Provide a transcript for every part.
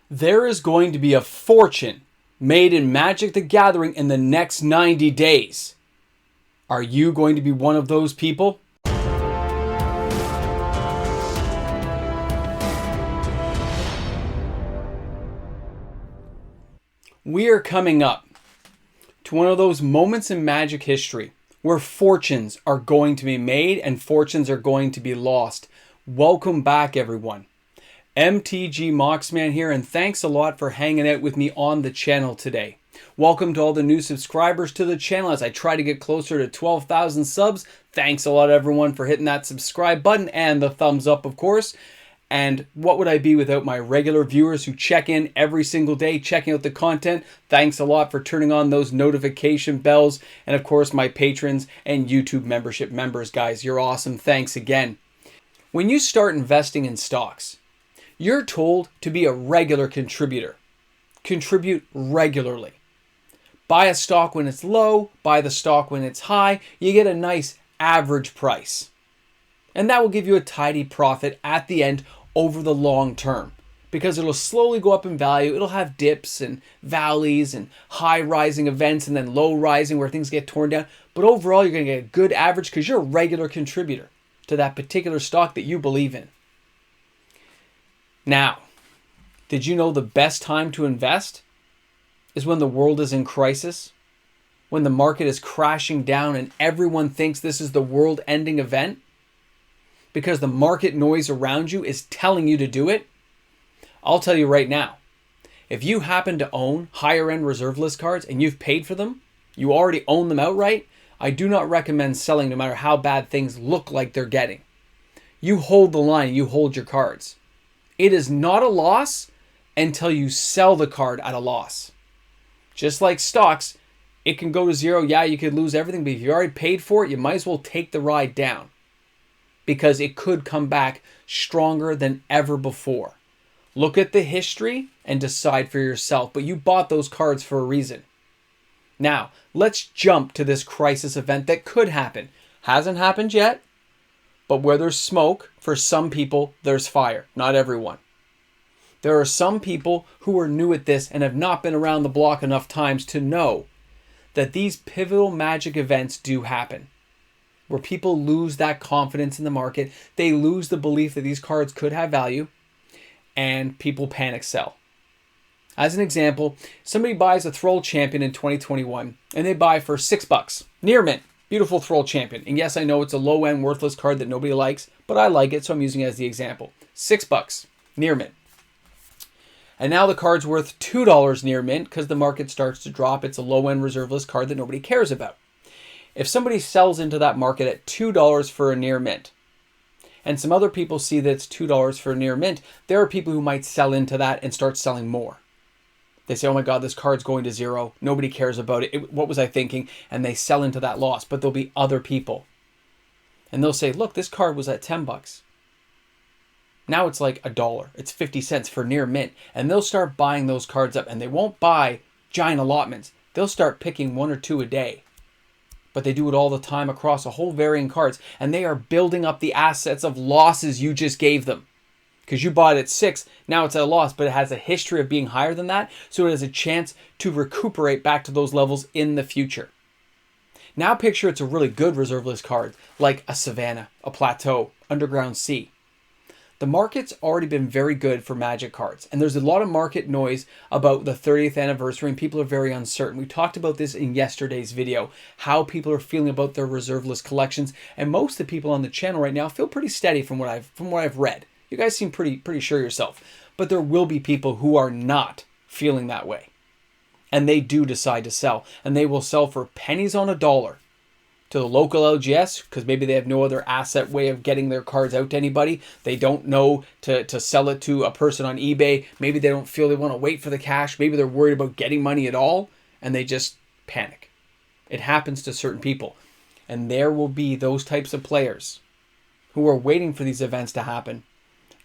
There is going to be a fortune made in Magic the Gathering in the next 90 days. Are you going to be one of those people? We are coming up to one of those moments in Magic history where fortunes are going to be made and fortunes are going to be lost. Welcome back, everyone. MTG Moxman here, and thanks a lot for hanging out with me on the channel today. Welcome to all the new subscribers to the channel as I try to get closer to 12,000 subs. Thanks a lot, everyone, for hitting that subscribe button and the thumbs up, of course. And what would I be without my regular viewers who check in every single day, checking out the content? Thanks a lot for turning on those notification bells. And of course, my patrons and YouTube membership members, guys. You're awesome. Thanks again. When you start investing in stocks, you're told to be a regular contributor. Contribute regularly. Buy a stock when it's low, buy the stock when it's high. You get a nice average price. And that will give you a tidy profit at the end over the long term, because it'll slowly go up in value. It'll have dips and valleys and high rising events and then low rising where things get torn down. But overall, you're going to get a good average because you're a regular contributor to that particular stock that you believe in. Now, did you know the best time to invest is when the world is in crisis? When the market is crashing down and everyone thinks this is the world-ending event? Because the market noise around you is telling you to do it? I'll tell you right now, if you happen to own higher-end reserve list cards and you've paid for them, you already own them outright, I do not recommend selling no matter how bad things look like they're getting. You hold the line, you hold your cards. It is not a loss until you sell the card at a loss. Just like stocks, it can go to zero. Yeah, you could lose everything, but if you already paid for it, you might as well take the ride down because it could come back stronger than ever before. Look at the history and decide for yourself, but you bought those cards for a reason. Now, let's jump to this crisis event that could happen. Hasn't happened yet. But where there's smoke, for some people, there's fire. Not everyone. There are some people who are new at this and have not been around the block enough times to know that these pivotal Magic events do happen. Where people lose that confidence in the market. They lose the belief that these cards could have value. And people panic sell. As an example, somebody buys a Thrall Champion in 2021 and they buy for $6. Near mint. Beautiful Thrall Champion. And yes, I know it's a low-end worthless card that nobody likes, but I like it, so I'm using it as the example. $6 near mint. And now the card's worth $2 near mint because the market starts to drop. It's a low-end reserve list card that nobody cares about. If somebody sells into that market at $2 for a near mint, and some other people see that it's $2 for a near mint, there are people who might sell into that and start selling more. They say, oh my God, this card's going to zero. Nobody cares about it. What was I thinking? And they sell into that loss. But there'll be other people. And they'll say, look, this card was at $10. Now it's like $1. It's 50 cents for near mint. And they'll start buying those cards up. And they won't buy giant allotments. They'll start picking 1 or 2 a day. But they do it all the time across a whole varying cards. And they are building up the assets of losses you just gave them. Because you bought it at 6, now it's at a loss, but it has a history of being higher than that, so it has a chance to recuperate back to those levels in the future. Now picture it's a really good reserve list card, like a Savannah, a Plateau, Underground Sea. The market's already been very good for Magic cards, and there's a lot of market noise about the 30th anniversary, and people are very uncertain. We talked about this in yesterday's video, how people are feeling about their reserve list collections, and most of the people on the channel right now feel pretty steady from what I've read. You guys seem pretty sure yourself. But there will be people who are not feeling that way. And they do decide to sell. And they will sell for pennies on a dollar to the local LGS because maybe they have no other asset way of getting their cards out to anybody. They don't know to sell it to a person on eBay. Maybe they don't feel they want to wait for the cash. Maybe they're worried about getting money at all. And they just panic. It happens to certain people. And there will be those types of players who are waiting for these events to happen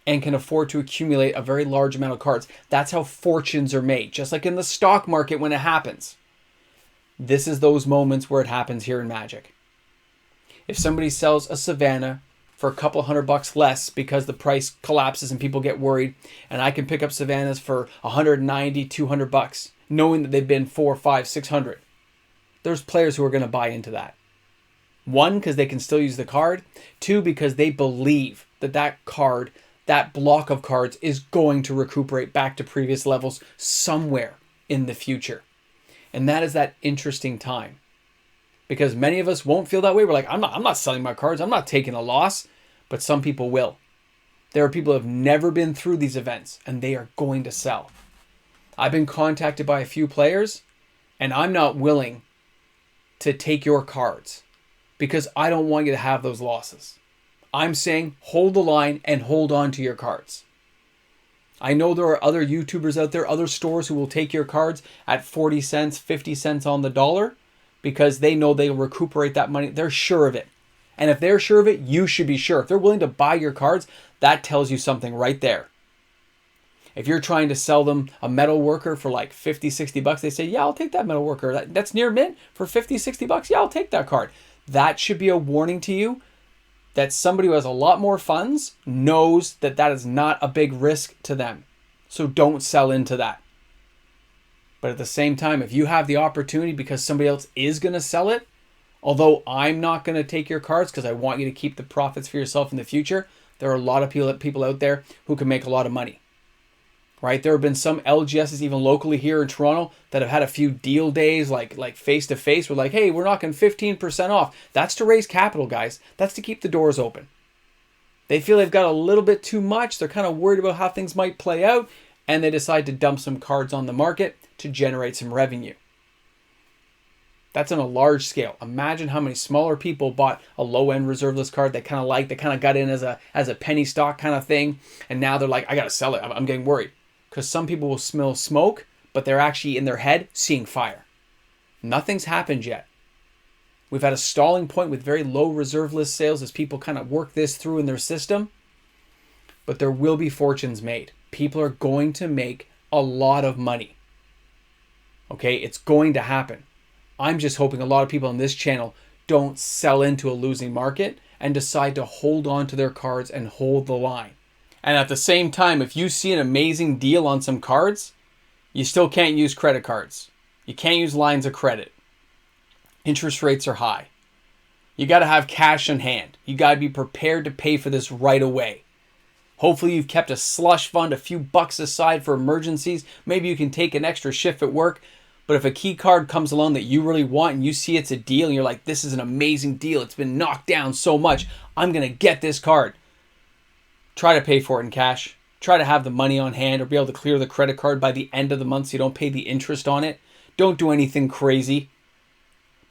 and can afford to accumulate a very large amount of cards. That's how fortunes are made, just like in the stock market when it happens. This is those moments where it happens here in Magic. If somebody sells a Savannah for a couple $100 less because the price collapses and people get worried, and I can pick up Savannah's for $190, $200, knowing that they've been 400, 500, 600. There's players who are going to buy into that. One, because they can still use the card. Two, because they believe that that card, that block of cards, is going to recuperate back to previous levels somewhere in the future. And that is that interesting time. Because many of us won't feel that way. We're like, I'm not selling my cards. I'm not taking a loss. But some people will. There are people who have never been through these events, and they are going to sell. I've been contacted by a few players, and I'm not willing to take your cards because I don't want you to have those losses. I'm saying hold the line and hold on to your cards. I know there are other YouTubers out there, other stores who will take your cards at 40 cents, 50 cents on the dollar because they know they'll recuperate that money. They're sure of it. And if they're sure of it, you should be sure. If they're willing to buy your cards, that tells you something right there. If you're trying to sell them a metal worker for like 50, 60 bucks, they say, yeah, I'll take that metal worker. That's near mint for 50, 60 bucks. Yeah, I'll take that card. That should be a warning to you that somebody who has a lot more funds knows that that is not a big risk to them. So don't sell into that. But at the same time, if you have the opportunity because somebody else is going to sell it, although I'm not going to take your cards because I want you to keep the profits for yourself in the future, there are a lot of people out there who can make a lot of money. Right? There have been some LGSs even locally here in Toronto that have had a few deal days like face-to-face. We're like, hey, we're knocking 15% off. That's to raise capital, guys. That's to keep the doors open. They feel they've got a little bit too much. They're kind of worried about how things might play out, and they decide to dump some cards on the market to generate some revenue. That's on a large scale. Imagine how many smaller people bought a low-end reserveless card they kind of liked. They kind of got in as a penny stock kind of thing, and now they're like, I got to sell it. I'm getting worried. Because some people will smell smoke, but they're actually in their head seeing fire. Nothing's happened yet. We've had a stalling point with very low reserve list sales as people kind of work this through in their system. But there will be fortunes made. People are going to make a lot of money. Okay, it's going to happen. I'm just hoping a lot of people on this channel don't sell into a losing market and decide to hold on to their cards and hold the line. And at the same time, if you see an amazing deal on some cards, you still can't use credit cards. You can't use lines of credit. Interest rates are high. You got to have cash in hand. You got to be prepared to pay for this right away. Hopefully you've kept a slush fund, a few bucks aside for emergencies. Maybe you can take an extra shift at work. But if a key card comes along that you really want and you see it's a deal and you're like, this is an amazing deal. It's been knocked down so much. I'm going to get this card. Try to pay for it in cash. Try to have the money on hand or be able to clear the credit card by the end of the month so you don't pay the interest on it. Don't do anything crazy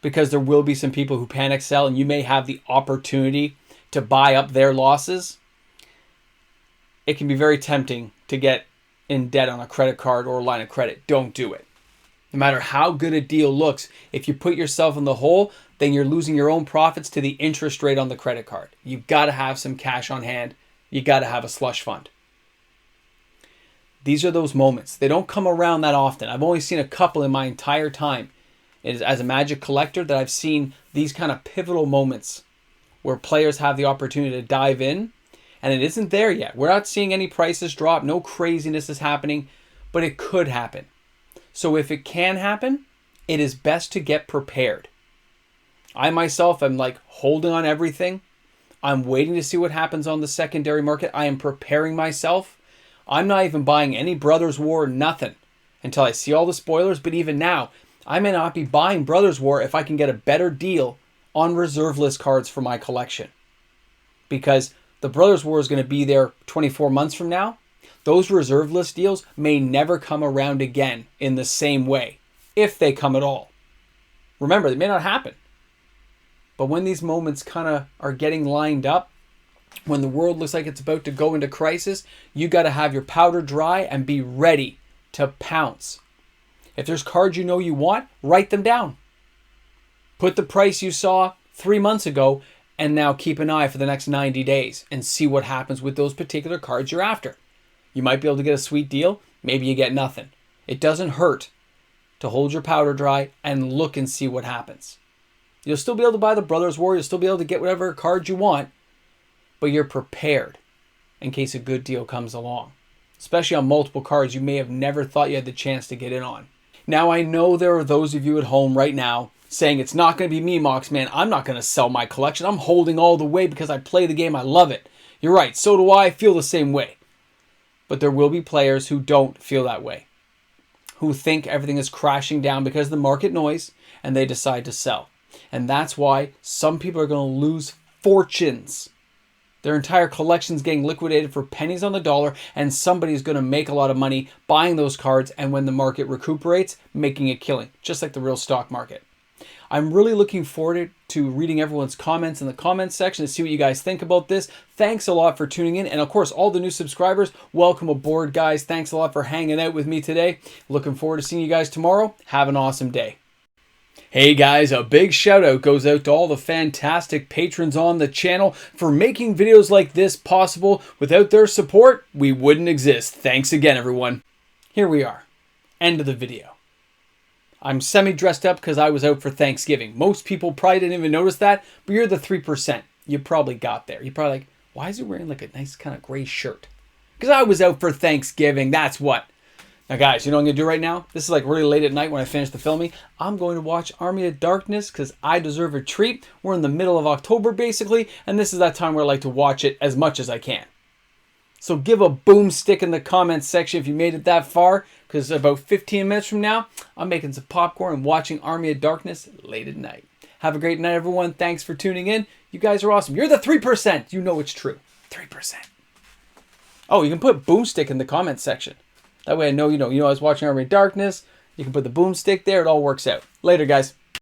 because there will be some people who panic sell and you may have the opportunity to buy up their losses. It can be very tempting to get in debt on a credit card or a line of credit. Don't do it. No matter how good a deal looks, if you put yourself in the hole, then you're losing your own profits to the interest rate on the credit card. You've got to have some cash on hand. You got to have a slush fund. These are those moments. They don't come around that often. I've only seen a couple in my entire time as a Magic collector that I've seen these kind of pivotal moments where players have the opportunity to dive in, and it isn't there yet. We're not seeing any prices drop. No craziness is happening, but it could happen. So if it can happen, it is best to get prepared. I myself am like holding on everything. I'm waiting to see what happens on the secondary market. I am preparing myself. I'm not even buying any Brothers War, nothing, until I see all the spoilers. But even now, I may not be buying Brothers War if I can get a better deal on reserve list cards for my collection. Because the Brothers War is going to be there 24 months from now. Those reserve list deals may never come around again in the same way, if they come at all. Remember, they may not happen. But when these moments kind of are getting lined up, when the world looks like it's about to go into crisis, you got to have your powder dry and be ready to pounce. If there's cards you know you want, write them down. Put the price you saw 3 months ago and now keep an eye for the next 90 days and see what happens with those particular cards you're after. You might be able to get a sweet deal. Maybe you get nothing. It doesn't hurt to hold your powder dry and look and see what happens. You'll still be able to buy the Brothers War. You'll still be able to get whatever card you want. but you're prepared in case a good deal comes along. Especially on multiple cards you may have never thought you had the chance to get in on. Now, I know there are those of you at home right now saying, it's not going to be me, Mox, man. I'm not going to sell my collection. I'm holding all the way because I play the game. I love it. You're right. So do I. I feel the same way. But there will be players who don't feel that way, who think everything is crashing down because of the market noise, and they decide to sell. And that's why some people are going to lose fortunes. Their entire collection's getting liquidated for pennies on the dollar, and somebody's going to make a lot of money buying those cards, and when the market recuperates, making a killing, just like the real stock market. I'm really looking forward to reading everyone's comments in the comments section to see what you guys think about this. Thanks a lot for tuning in. And of course, all the new subscribers, welcome aboard, guys. Thanks a lot for hanging out with me today. Looking forward to seeing you guys tomorrow. Have an awesome day. Hey guys, a big shout out goes out to all the fantastic patrons on the channel for making videos like this possible. Without their support, we wouldn't exist. Thanks again, everyone. Here we are. End of the video. I'm semi-dressed up because I was out for Thanksgiving. Most people probably didn't even notice that, but you're the 3%. You probably got there. You're probably like, why is he wearing like a nice kind of gray shirt? Because I was out for Thanksgiving, that's what. Now guys, you know what I'm going to do right now? This is like really late at night when I finish the filming. I'm going to watch Army of Darkness because I deserve a treat. We're in the middle of October basically, and this is that time where I like to watch it as much as I can. So give a boomstick in the comments section if you made it that far, because about 15 minutes from now, I'm making some popcorn and watching Army of Darkness late at night. Have a great night, everyone. Thanks for tuning in. You guys are awesome. You're the 3%. You know it's true. 3%. Oh, you can put boomstick in the comments section. That way I know, you know I was watching Army of Darkness. You can put the boomstick there. It all works out. Later, guys.